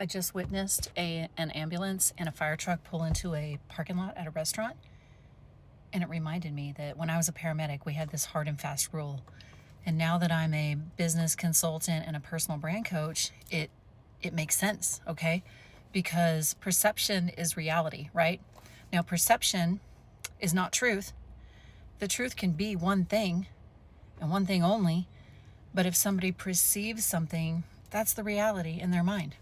I just witnessed an ambulance and a fire truck pull into a parking lot at a restaurant. And it reminded me that when I was a paramedic, we had this hard and fast rule. And now that I'm a business consultant and a personal brand coach, it makes sense, okay? Because perception is reality, right? Now, perception is not truth. The truth can be one thing and one thing only. But if somebody perceives something, that's the reality in their mind.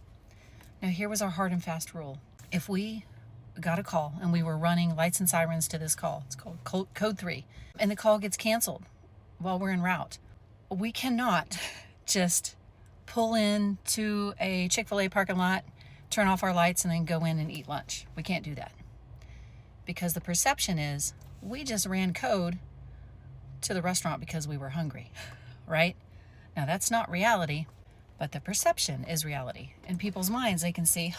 Now, here was our hard and fast rule. If we got a call and we were running lights and sirens to this call, it's called code 3, and the call gets canceled while we're en route, we cannot just pull into a Chick-fil-A parking lot, turn off our lights, and then go in and eat lunch. We can't do that. Because the perception is we just ran code to the restaurant because we were hungry, right? Now, that's not reality, but the perception is reality. In people's minds, they can see,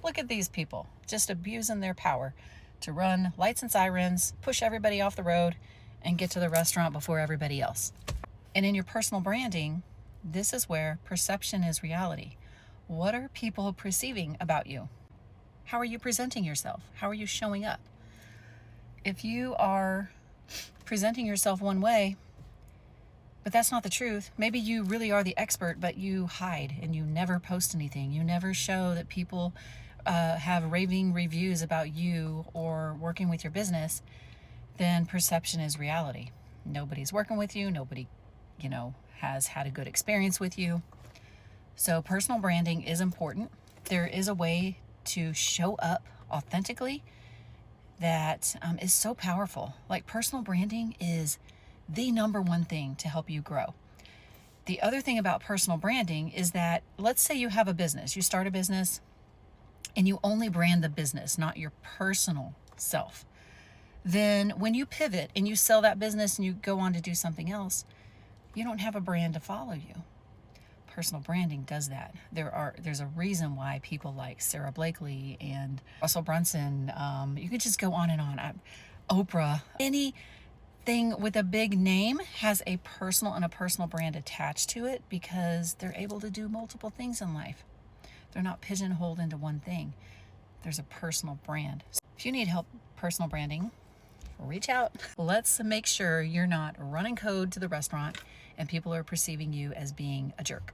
look at these people just abusing their power to run lights and sirens, push everybody off the road, and get to the restaurant before everybody else. And in your personal branding, this is where perception is reality. What are people perceiving about you? How are you presenting yourself? How are you showing up? If you are presenting yourself one way, but that's not the truth. Maybe you really are the expert, but you hide and you never post anything. You never show that people have raving reviews about you or working with your business. Then perception is reality. Nobody's working with you. Nobody, has had a good experience with you. So personal branding is important. There is a way to show up authentically that is so powerful. Like, personal branding is the number one thing to help you grow. The other thing about personal branding is that, let's say you have a business, you start a business and you only brand the business, not your personal self. Then when you pivot and you sell that business and you go on to do something else, you don't have a brand to follow you. Personal branding does that. There's a reason why people like Sarah Blakely and Russell Brunson, you could just go on and on. Oprah, anything with a big name has a personal brand attached to it because they're able to do multiple things in life. They're not pigeonholed into one thing. There's a personal brand. If you need help personal branding, reach out. Let's make sure you're not running code to the restaurant and people are perceiving you as being a jerk.